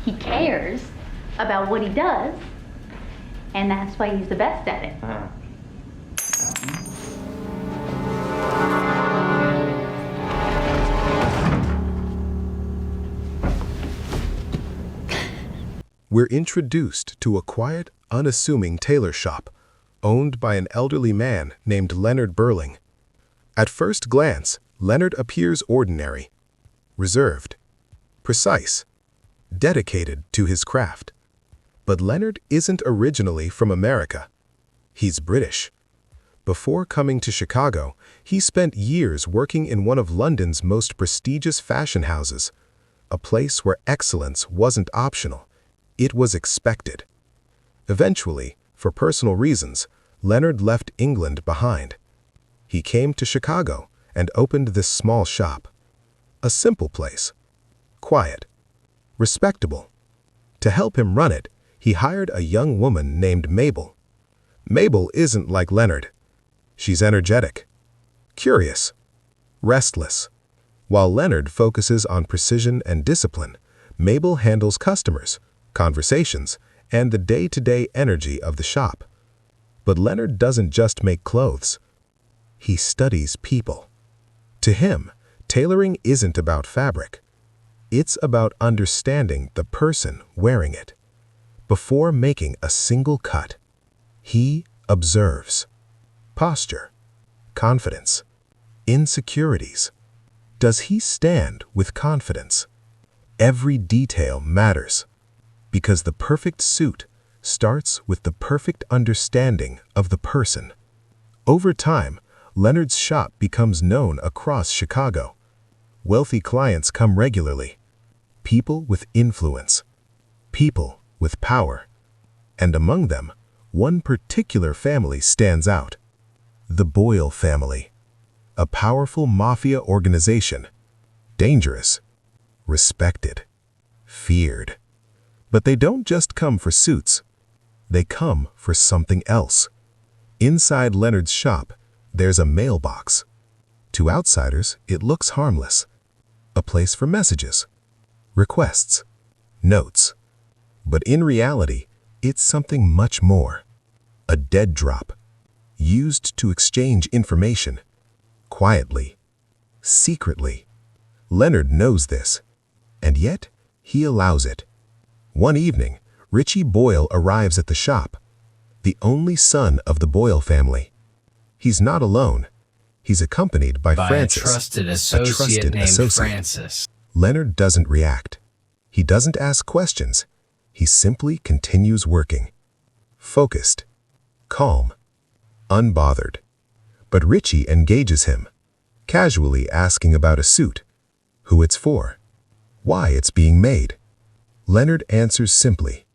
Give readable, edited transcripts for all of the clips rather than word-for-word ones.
He cares about what he does, and that's why he's the best at it. We're introduced to a quiet, unassuming tailor shop, owned by an elderly man named Leonard Burling. At first glance, Leonard appears ordinary, reserved, precise, dedicated to his craft. But Leonard isn't originally from America. He's British. Before coming to Chicago, he spent years working in one of London's most prestigious fashion houses, a place where excellence wasn't optional, it was expected. Eventually, for personal reasons, Leonard left England behind. He came to Chicago and opened this small shop. A simple place. Quiet. Respectable. To help him run it, he hired a young woman named Mabel. Mabel isn't like Leonard. She's energetic, curious, restless. While Leonard focuses on precision and discipline, Mabel handles customers, conversations, and the day-to-day energy of the shop. But Leonard doesn't just make clothes. He studies people. To him, tailoring isn't about fabric. It's about understanding the person wearing it. Before making a single cut, he observes posture, confidence, insecurities. Does he stand with confidence? Every detail matters, because the perfect suit starts with the perfect understanding of the person. Over time, Leonard's shop becomes known across Chicago. Wealthy clients come regularly. People with influence. People with power. And among them, one particular family stands out. The Boyle family. A powerful mafia organization. Dangerous. Respected. Feared. But they don't just come for suits. They come for something else. Inside Leonard's shop, there's a mailbox. To outsiders, it looks harmless. A place for messages, requests, notes. But in reality, it's something much more. A dead drop, used to exchange information, quietly, secretly. Leonard knows this, and yet he allows it. One evening, Richie Boyle arrives at the shop, the only son of the Boyle family. He's not alone. He's accompanied by Francis, a trusted associate named Francis. Leonard doesn't react. He doesn't ask questions. He simply continues working. Focused, calm, unbothered. But Richie engages him, casually asking about a suit, who it's for, why it's being made. Leonard answers simply,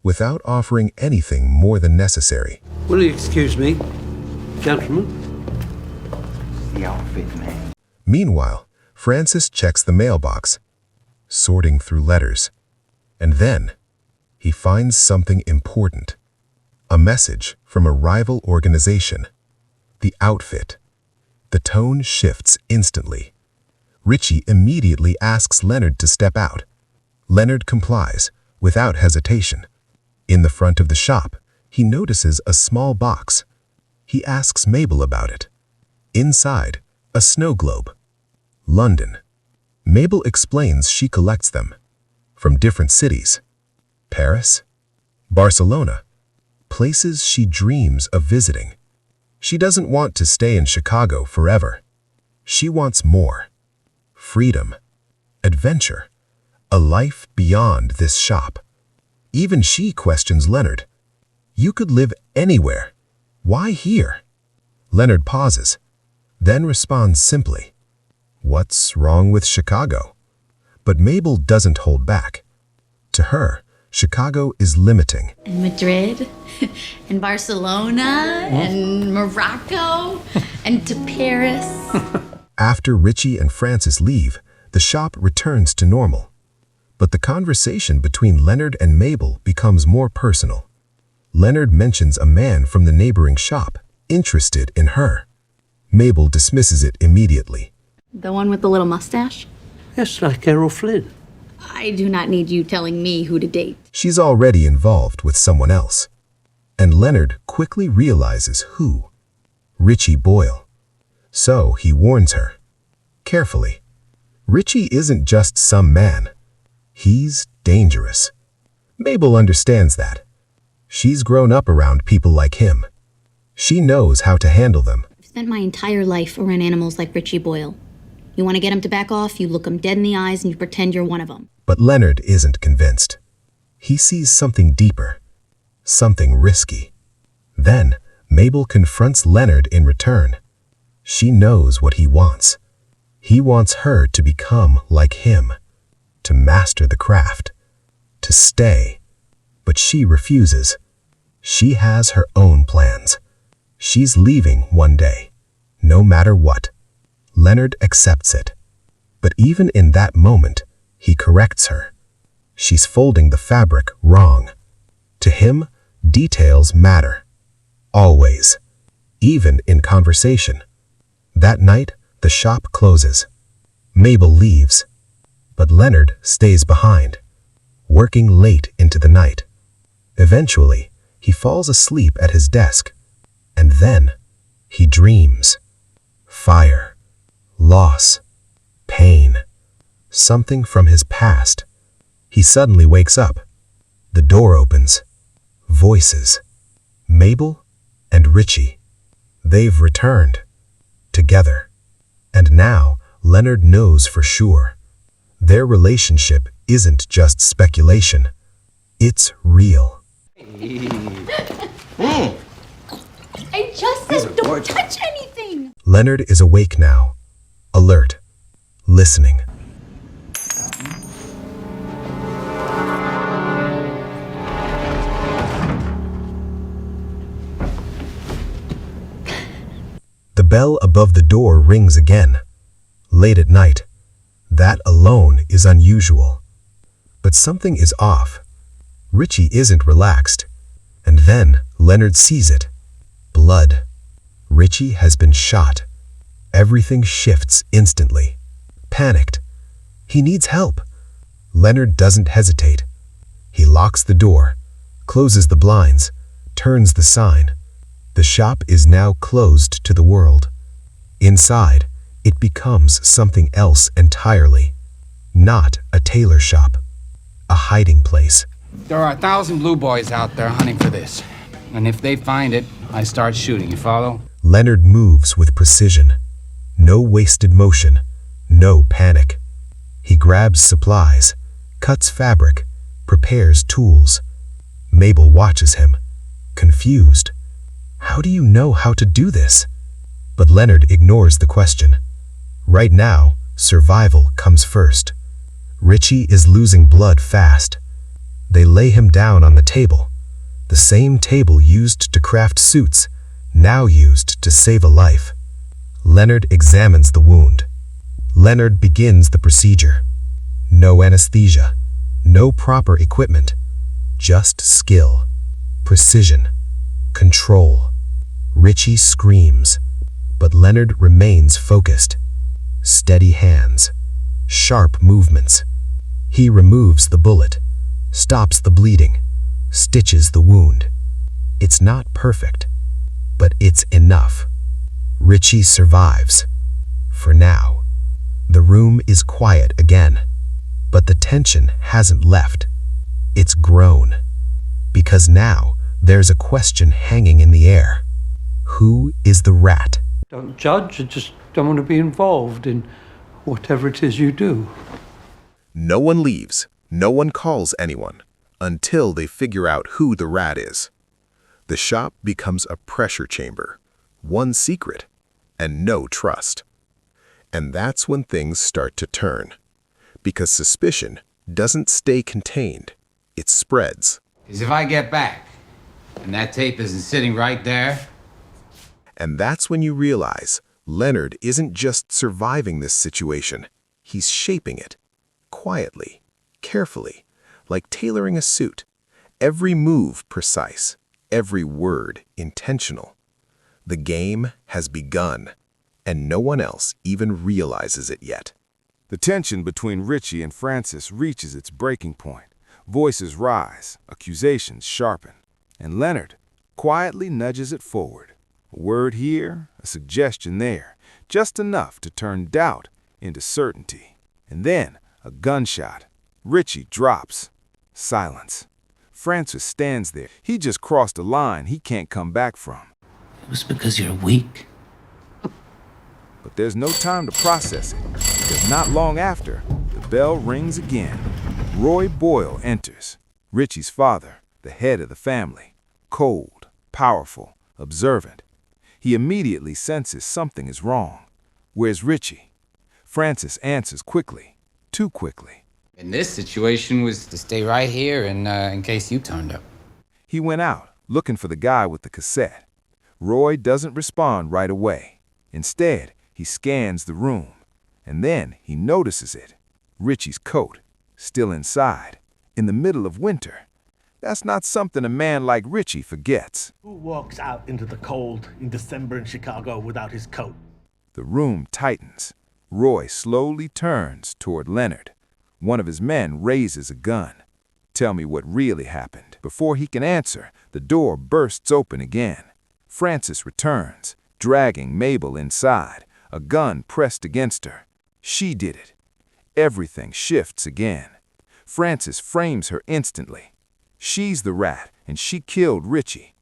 without offering anything more than necessary. Will you excuse me, gentlemen? The outfit, man. Meanwhile, Francis checks the mailbox, sorting through letters. And then, he finds something important. A message from a rival organization. The outfit. The tone shifts instantly. Richie immediately asks Leonard to step out. Leonard complies, without hesitation. In the front of the shop, he notices a small box. He asks Mabel about it. Inside, a snow globe. London. Mabel explains she collects them. From different cities. Paris, Barcelona, places she dreams of visiting. She doesn't want to stay in Chicago forever. She wants more. Freedom, adventure, a life beyond this shop. Even she questions Leonard. You could live anywhere. Why here? Leonard pauses, then responds simply, "What's wrong with Chicago?" But Mabel doesn't hold back. To her, Chicago is limiting. And Madrid, and Barcelona, and Morocco, and to Paris. After Richie and Francis leave, the shop returns to normal. But the conversation between Leonard and Mabel becomes more personal. Leonard mentions a man from the neighboring shop, interested in her. Mabel dismisses it immediately. The one with the little mustache? Yes, like Errol Flynn. I do not need you telling me who to date. She's already involved with someone else. And Leonard quickly realizes who. Richie Boyle. So he warns her. Carefully. Richie isn't just some man. He's dangerous. Mabel understands that. She's grown up around people like him. She knows how to handle them. I've spent my entire life around animals like Richie Boyle. You want to get him to back off, you look him dead in the eyes and you pretend you're one of them. But Leonard isn't convinced. He sees something deeper. Something risky. Then, Mabel confronts Leonard in return. She knows what he wants. He wants her to become like him, to master the craft, to stay. But she refuses. She has her own plans. She's leaving one day, no matter what. Leonard accepts it. But even in that moment, he corrects her. She's folding the fabric wrong. To him, details matter. Always. Even in conversation. That night, the shop closes. Mabel leaves. But Leonard stays behind, working late into the night. Eventually, he falls asleep at his desk. And then, he dreams. Fire. Loss. Pain. Something from his past. He suddenly wakes up. The door opens. Voices. Mabel and Richie. They've returned. Together. And now, Leonard knows for sure. Their relationship isn't just speculation. It's real. I just said don't touch anything! Leonard is awake now. Alert. Listening. The bell above the door rings again. Late at night. That alone is unusual. But something is off. Richie isn't relaxed. And then Leonard sees it. Blood. Richie has been shot. Everything shifts instantly. Panicked. He needs help. Leonard doesn't hesitate. He locks the door, closes the blinds, turns the sign. The shop is now closed to the world. Inside, it becomes something else entirely. Not a tailor shop. A hiding place. There are 1,000 blue boys out there hunting for this. And if they find it, I start shooting, you follow? Leonard moves with precision. No wasted motion. No panic. He grabs supplies, cuts fabric, prepares tools. Mabel watches him, confused. How do you know how to do this? But Leonard ignores the question. Right now, survival comes first. Richie is losing blood fast. They lay him down on the table. The same table used to craft suits, now used to save a life. Leonard examines the wound. Leonard begins the procedure. No anesthesia, no proper equipment, just skill, precision, control. Richie screams, but Leonard remains focused. Steady hands, sharp movements. He removes the bullet, stops the bleeding, stitches the wound. It's not perfect, but it's enough. Richie survives. For now. The room is quiet again, but the tension hasn't left. It's grown. Because now there's a question hanging in the air. Who is the rat? Don't judge, I just don't want to be involved in whatever it is you do. No one leaves, no one calls anyone, until they figure out who the rat is. The shop becomes a pressure chamber, one secret, and no trust. And that's when things start to turn. Because suspicion doesn't stay contained, it spreads. Because if I get back, and that tape isn't sitting right there... And that's when you realize Leonard isn't just surviving this situation, he's shaping it. Quietly, carefully, like tailoring a suit. Every move precise, every word intentional. The game has begun, and no one else even realizes it yet. The tension between Richie and Francis reaches its breaking point. Voices rise, accusations sharpen, and Leonard quietly nudges it forward. A word here, a suggestion there, just enough to turn doubt into certainty. And then a gunshot. Richie drops. Silence. Francis stands there. He just crossed a line he can't come back from. It was because you're weak. But there's no time to process it, because not long after, the bell rings again. Roy Boyle enters, Richie's father, the head of the family. Cold, powerful, observant. He immediately senses something is wrong. Where's Richie? Francis answers quickly, too quickly. In this situation was to stay right here in case you turned up. He went out, looking for the guy with the cassette. Roy doesn't respond right away. Instead, he scans the room, and then he notices it. Richie's coat, still inside, in the middle of winter. That's not something a man like Richie forgets. Who walks out into the cold in December in Chicago without his coat? The room tightens. Roy slowly turns toward Leonard. One of his men raises a gun. Tell me what really happened. Before he can answer, the door bursts open again. Francis returns, dragging Mabel inside, a gun pressed against her. She did it. Everything shifts again. Francis frames her instantly. She's the rat, and she killed Richie.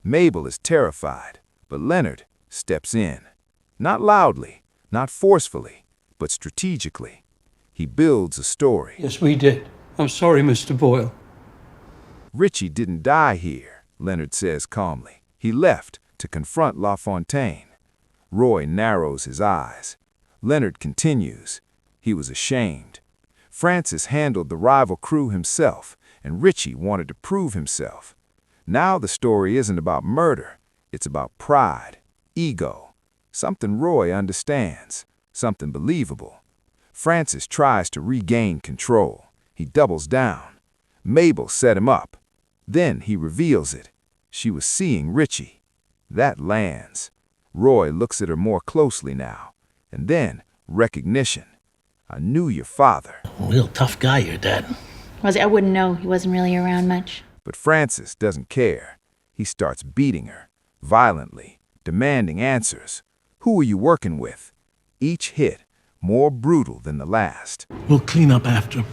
Mabel is terrified, but Leonard steps in. Not loudly, not forcefully, but strategically. He builds a story. Yes, we did. I'm sorry, Mr. Boyle. Richie didn't die here, Leonard says calmly. He left to confront LaFontaine. Roy narrows his eyes. Leonard continues. He was ashamed. Francis handled the rival crew himself, and Richie wanted to prove himself. Now the story isn't about murder. It's about pride, ego, something Roy understands, something believable. Francis tries to regain control. He doubles down. Mabel set him up. Then he reveals it. She was seeing Richie. That lands. Roy looks at her more closely now. And then recognition. I knew your father. Real tough guy, your dad. I wouldn't know. He wasn't really around much. But Francis doesn't care. He starts beating her, violently, demanding answers. Who are you working with? Each hit more brutal than the last. We'll clean up after.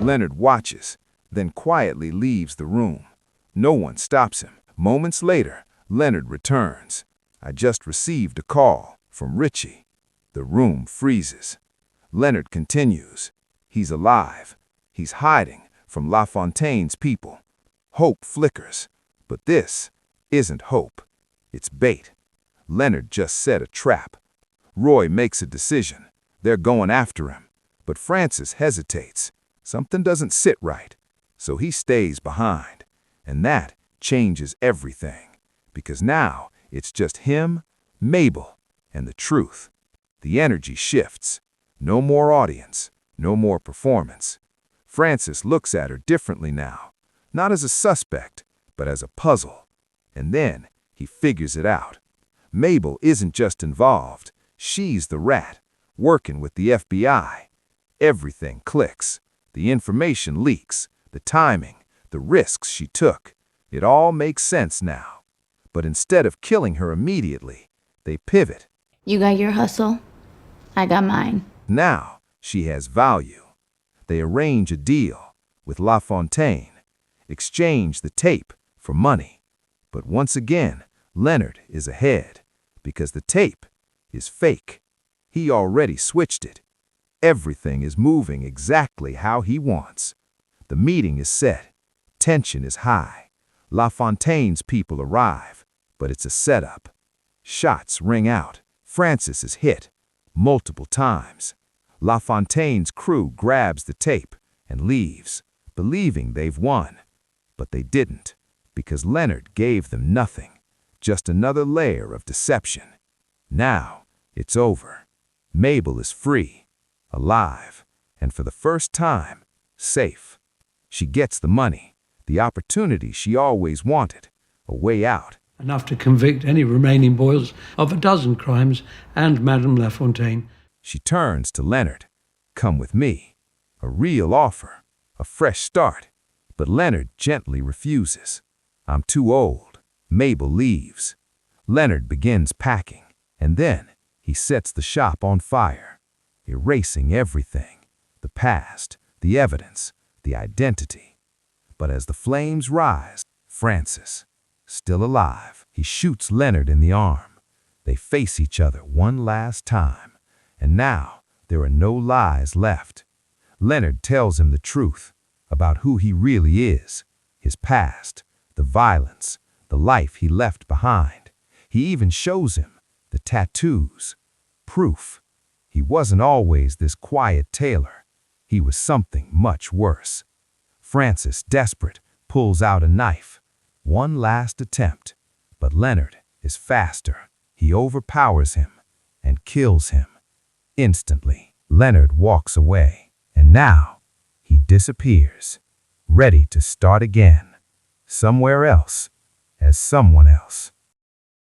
Leonard watches, then quietly leaves the room. No one stops him. Moments later, Leonard returns. I just received a call from Richie. The room freezes. Leonard continues. He's alive. He's hiding from LaFontaine's people. Hope flickers. But this isn't hope. It's bait. Leonard just set a trap. Roy makes a decision. They're going after him. But Francis hesitates. Something doesn't sit right. So he stays behind. And that changes everything. Because now it's just him, Mabel, and the truth. The energy shifts. No more audience. No more performance. Francis looks at her differently now. Not as a suspect, but as a puzzle. And then he figures it out. Mabel isn't just involved. She's the rat, working with the FBI. Everything clicks. The information leaks. The timing. The risks she took. It all makes sense now. But instead of killing her immediately, they pivot. You got your hustle. I got mine. Now she has value. They arrange a deal with LaFontaine. Exchange the tape for money. But once again, Leonard is ahead. Because the tape is fake. He already switched it. Everything is moving exactly how he wants. The meeting is set. Tension is high. LaFontaine's people arrive, but it's a setup. Shots ring out. Francis is hit multiple times. LaFontaine's crew grabs the tape and leaves, believing they've won. But they didn't, because Leonard gave them nothing. Just another layer of deception. Now, it's over. Mabel is free, alive, and for the first time, safe. She gets the money, the opportunity she always wanted, a way out. Enough to convict any remaining Boyles of a dozen crimes and Madame LaFontaine. She turns to Leonard. Come with me. A real offer. A fresh start. But Leonard gently refuses. I'm too old. Mabel leaves. Leonard begins packing, and then he sets the shop on fire, erasing everything. The past, the evidence, the identity. But as the flames rise, Francis, still alive, he shoots Leonard in the arm. They face each other one last time, and now there are no lies left. Leonard tells him the truth about who he really is, his past, the violence, the life he left behind. He even shows him the tattoos, proof. He wasn't always this quiet Tailor. He was something much worse. Francis, desperate, pulls out a knife. One last attempt, but Leonard is faster. He overpowers him and kills him. Instantly, Leonard walks away, and now he disappears, ready to start again, somewhere else, as someone else.